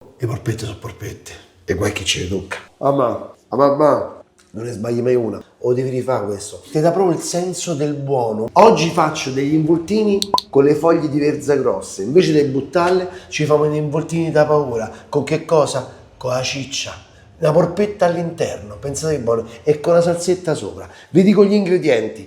Le polpette sono polpette e guai che ce le tocca. Mamma, non ne sbagli mai una. O devi rifare questo. Ti dà proprio il senso del buono. Oggi faccio degli involtini con le foglie di verza grosse. Invece di buttarle, ci fanno degli involtini da paura. Con che cosa? Con la ciccia. Una polpetta all'interno, pensate che buono. E con la salsetta sopra. Vi dico gli ingredienti.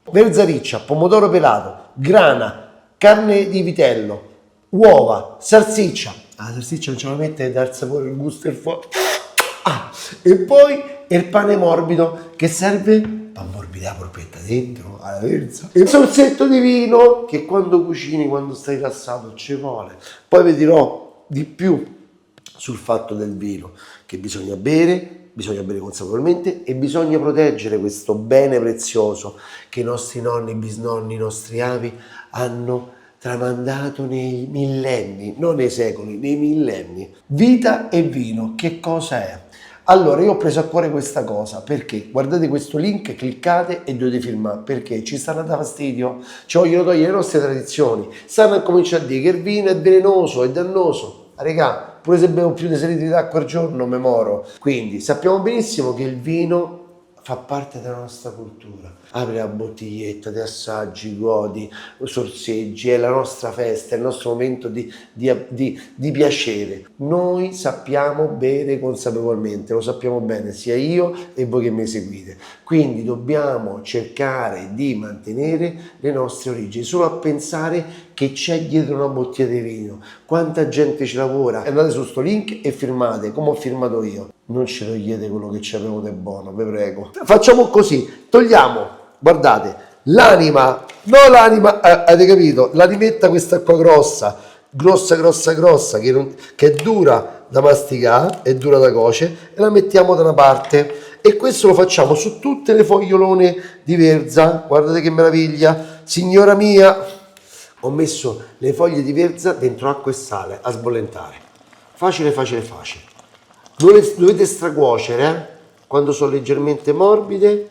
Verza riccia, pomodoro pelato, grana, carne di vitello, uova, salsiccia. La salsiccia non ce la mette, dà il sapore, il gusto e il fuoco. E poi il pane morbido che serve per ammorbidire la polpetta dentro alla verza. Il sorsetto di vino che quando cucini, quando stai rilassato ci vuole. Poi vi dirò di più sul fatto del vino, che bisogna bere consapevolmente e bisogna proteggere questo bene prezioso che i nostri nonni, bisnonni, i nostri avi hanno tramandato nei millenni, non nei secoli, nei millenni. Vita e vino, che cosa è? Allora, io ho preso a cuore questa cosa, perché guardate questo link, cliccate e dovete firmare, perché ci stanno a dare fastidio, ci vogliono togliere le nostre tradizioni, stanno a cominciare a dire che il vino è velenoso, è dannoso. Regà, pure se bevo più di 6 litri d'acqua al giorno me moro. Quindi sappiamo benissimo che il vino fa parte della nostra cultura. Apri la bottiglietta, ti assaggi, godi, sorseggi, è la nostra festa, è il nostro momento di piacere. Noi sappiamo bere consapevolmente, lo sappiamo bene, sia io e voi che mi seguite. Quindi dobbiamo cercare di mantenere le nostre origini, solo a pensare che c'è dietro una bottiglia di vino, quanta gente ci lavora. Andate su sto link e firmate, come ho firmato io. Non ci togliete quello che ci avevo del buono, vi prego. Facciamo così, togliamo, guardate, l'anima, non l'anima, avete capito? L'animetta questa qua grossa, che è dura da masticare, è dura da cuocere, e la mettiamo da una parte. E questo lo facciamo su tutte le fogliolone di verza, guardate che meraviglia, signora mia. Ho messo le foglie di verza dentro acqua e sale a sbollentare. Facile. Non le dovete stracuocere, quando sono leggermente morbide,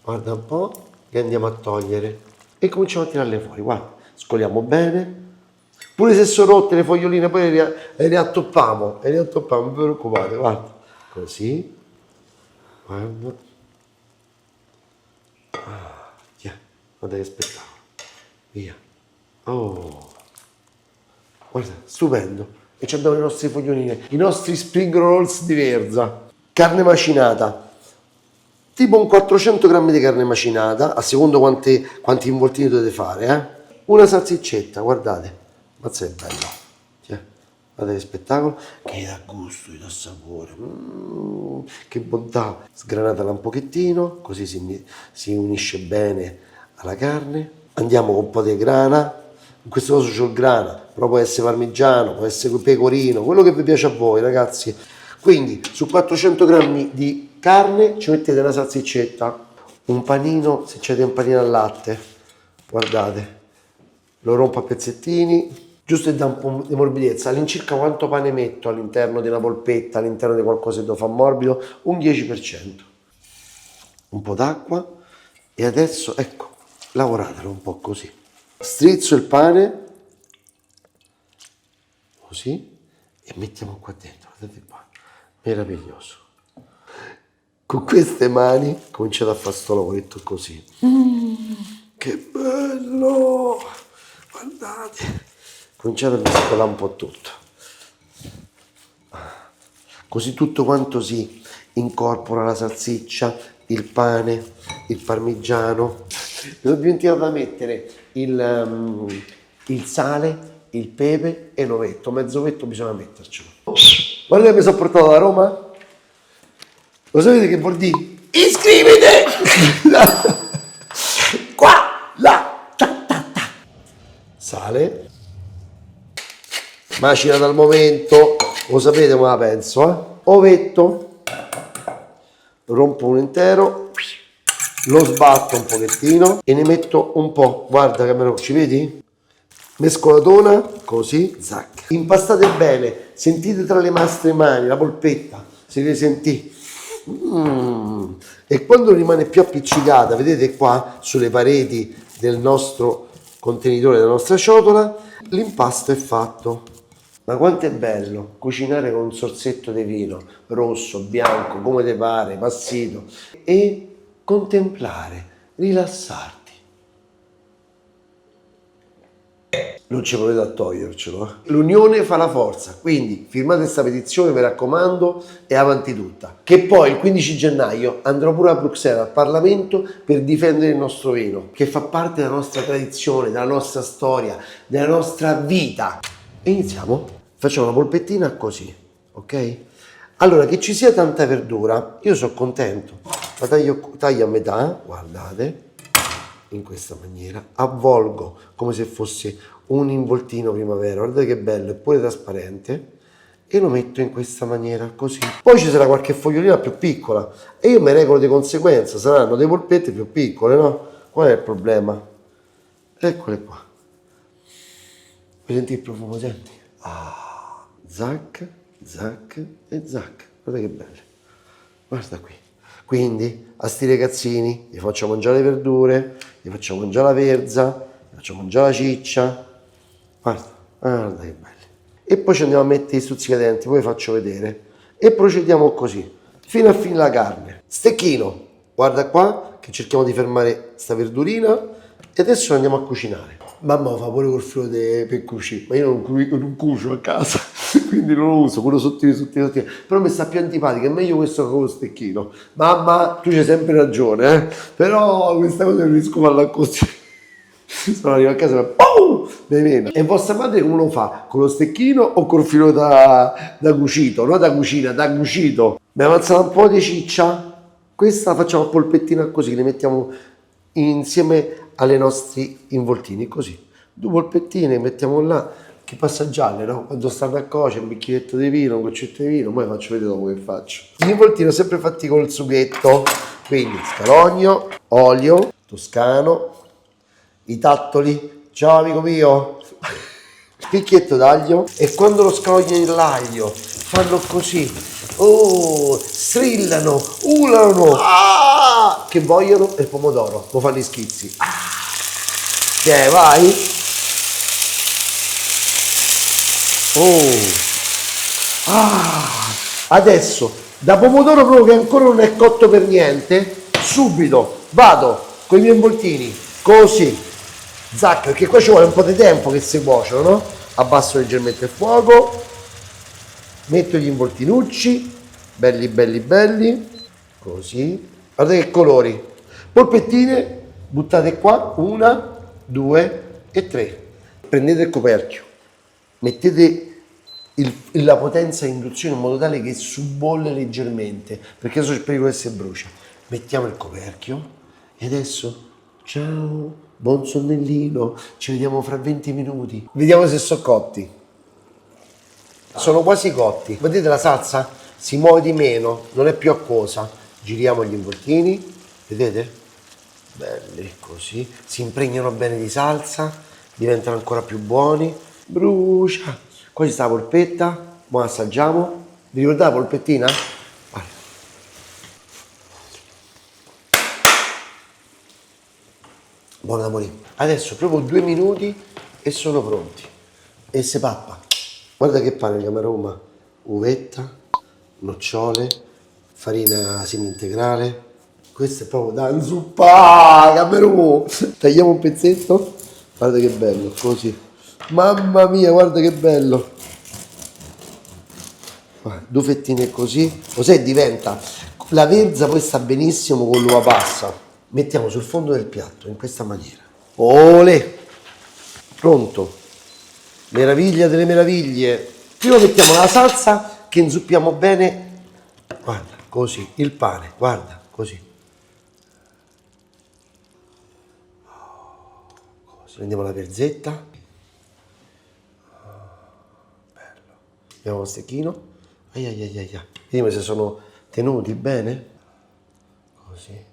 guarda un po', le andiamo a togliere e cominciamo a tirarle fuori. Guarda, scoliamo bene. Pure se sono rotte le foglioline, poi le riattoppiamo, non vi preoccupate, guarda. Così, guarda. Guarda che spettacolo. Via. Oh, guarda, stupendo. E ci abbiamo le nostre foglioline, i nostri spring rolls di verza. Carne macinata, tipo un 400 grammi di carne macinata, a secondo quanti involtini dovete fare, Una salsiccetta, guardate, mazza è bello. Guardate che spettacolo, che dà gusto, che dà sapore, che bontà. Sgranatela un pochettino, così si unisce bene alla carne. Andiamo con un po' di grana. In questo caso c'ho il grana, però può essere parmigiano, può essere pecorino, quello che vi piace a voi, ragazzi. Quindi su 400 grammi di carne ci mettete una salsiccetta, un panino, se c'è un panino al latte, guardate, lo rompo a pezzettini, giusto per dare un po' di morbidezza. All'incirca quanto pane metto all'interno di una polpetta, all'interno di qualcosa che lo fa morbido? Un 10%. Un po' d'acqua e adesso, ecco, lavoratelo un po' così. Strizzo il pane così e mettiamo qua dentro, guardate qua, meraviglioso. Con queste mani cominciate a fare sto lavoretto così. Che bello, guardate, cominciate a mescolare un po' tutto, così tutto quanto si incorpora, la salsiccia, il pane, il parmigiano. Mi ho dimenticato da mettere il sale, il pepe e l'ovetto, mezzo ovetto bisogna mettercelo. Guardate che mi sono portato da Roma? Lo sapete che vuol dire? Iscrivete! Qua, là, ta. Sale, macina dal momento, lo sapete come la penso, Ovetto, rompo un intero, lo sbatto un pochettino e ne metto un po', guarda che me lo ci vedi? Mescolatona, così, zac. Impastate bene, sentite tra le vostre mani la polpetta, se le sentite. E quando rimane più appiccicata, vedete qua sulle pareti del nostro contenitore, della nostra ciotola, l'impasto è fatto. Ma quanto è bello cucinare con un sorsetto di vino, rosso, bianco, come te pare, passito, e contemplare, rilassarti. Non ci potete a togliercelo. L'unione fa la forza, quindi firmate questa petizione, mi raccomando, e avanti tutta. Che poi il 15 gennaio andrò pure a Bruxelles al Parlamento per difendere il nostro vino, che fa parte della nostra tradizione, della nostra storia, della nostra vita. E iniziamo. Facciamo una polpettina così, ok? Allora, che ci sia tanta verdura, io sono contento. La taglio a metà, guardate, in questa maniera, avvolgo come se fosse un involtino primavera, guardate che bello, è pure trasparente, e lo metto in questa maniera, così. Poi ci sarà qualche fogliolina più piccola e io mi regolo di conseguenza, saranno dei polpette più piccole, no? Qual è il problema? Eccole qua. Vuoi sentire il profumo, senti? Ah, zac, zac e zac, guarda che belle. Guarda qui. Quindi a sti ragazzini gli faccio mangiare le verdure, gli faccio mangiare la verza, gli faccio mangiare la ciccia. Guarda che belli. E poi ci andiamo a mettere i stuzzicadenti, poi vi faccio vedere. E procediamo così, fino a finire la carne. Stecchino, guarda qua, che cerchiamo di fermare sta verdurina e adesso andiamo a cucinare. Mamma fa pure col filo per cucire, ma io non cucio a casa, quindi non lo uso, quello sottile. Però mi sta più antipatico, è meglio questo che con lo stecchino. Mamma, tu c'hai sempre ragione, però questa cosa non riesco a farla così. Sono arrivato a casa e mi viene. E vostra madre come lo fa? Con lo stecchino o col filo da cucito? Non da cucina, da cucito. Mi avanza un po' di ciccia. Questa la facciamo a polpettina così, le mettiamo insieme alle nostri involtini, così. Due polpettine, mettiamo là, che passa gialle, no? Quando stanno a cuocere, un bicchieretto di vino, un goccetto di vino, poi faccio vedere dopo che faccio. Gli involtini sempre fatti col sughetto, quindi scalogno, olio, toscano, i tattoli, ciao amico mio, picchietto d'aglio, e quando lo scalogno e l'aglio fanno così, strillano, ulano, che vogliono il pomodoro, lo fanno i schizzi. Che vai? Adesso, da pomodoro proprio che ancora non è cotto per niente, subito vado con i miei involtini, così, zac, perché qua ci vuole un po' di tempo che si cuociono, no? Abbasso leggermente il fuoco, metto gli involtinucci, belli, così, guardate che colori, polpettine, buttate qua, 1, 2 e 3, prendete il coperchio, mettete la potenza in induzione in modo tale che subbolle leggermente, perché adesso c'è il pericolo che si brucia. Mettiamo il coperchio e adesso, ciao, buon sonnellino, ci vediamo fra 20 minuti. Vediamo se sono cotti. Sono quasi cotti. Vedete la salsa? Si muove di meno, non è più acquosa. Giriamo gli involtini, vedete? Belli, così. Si impregnano bene di salsa, diventano ancora più buoni. Brucia. Qua ci sta la polpetta, ora assaggiamo. Vi ricordate la polpettina? Guarda. Buon amore. Adesso proprio 2 minuti e sono pronti. E se pappa. Guarda che pane che mi aroma. Uvetta, nocciole, farina semi-integrale. Questo è proprio da inzuppare, Camerò. Tagliamo un pezzetto. Guarda che bello, così. Mamma mia, guarda che bello. Due fettine così. Cos'è diventa? La verza poi sta benissimo con l'uva passa. Mettiamo sul fondo del piatto in questa maniera. Olè! Pronto. Meraviglia delle meraviglie. Prima mettiamo la salsa che inzuppiamo bene. Guarda, così. Il pane, guarda, così. Prendiamo la verzetta, bello, abbiamo lo stecchino, vediamo se sono tenuti bene, così,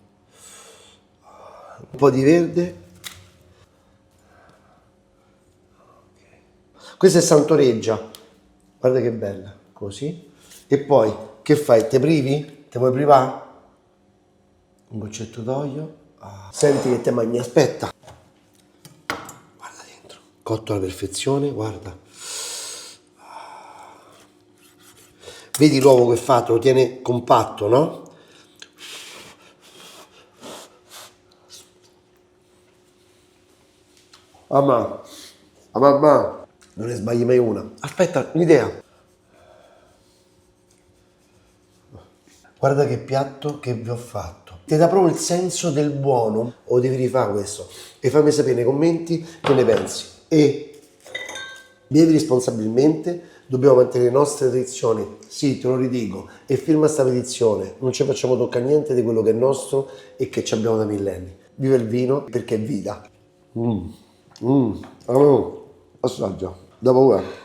un po' di verde, questa è Santoreggia, guarda che bella, così, e poi che fai, te privi? Te vuoi privare? Un goccetto d'olio, senti che te mangi, aspetta. Cotto alla perfezione, guarda. Vedi l'uovo che è fatto, lo tiene compatto, no? Mamma, mamma, non ne sbagli mai una. Aspetta, un'idea. Guarda che piatto che vi ho fatto. Ti dà proprio il senso del buono o devi rifare questo? E fammi sapere nei commenti che ne pensi. E bevi responsabilmente, dobbiamo mantenere le nostre tradizioni. Sì, te lo ridico. E firma sta petizione. Non ci facciamo toccare niente di quello che è nostro e che ci abbiamo da millenni. Viva il vino perché è vita. Assaggia. Da paura.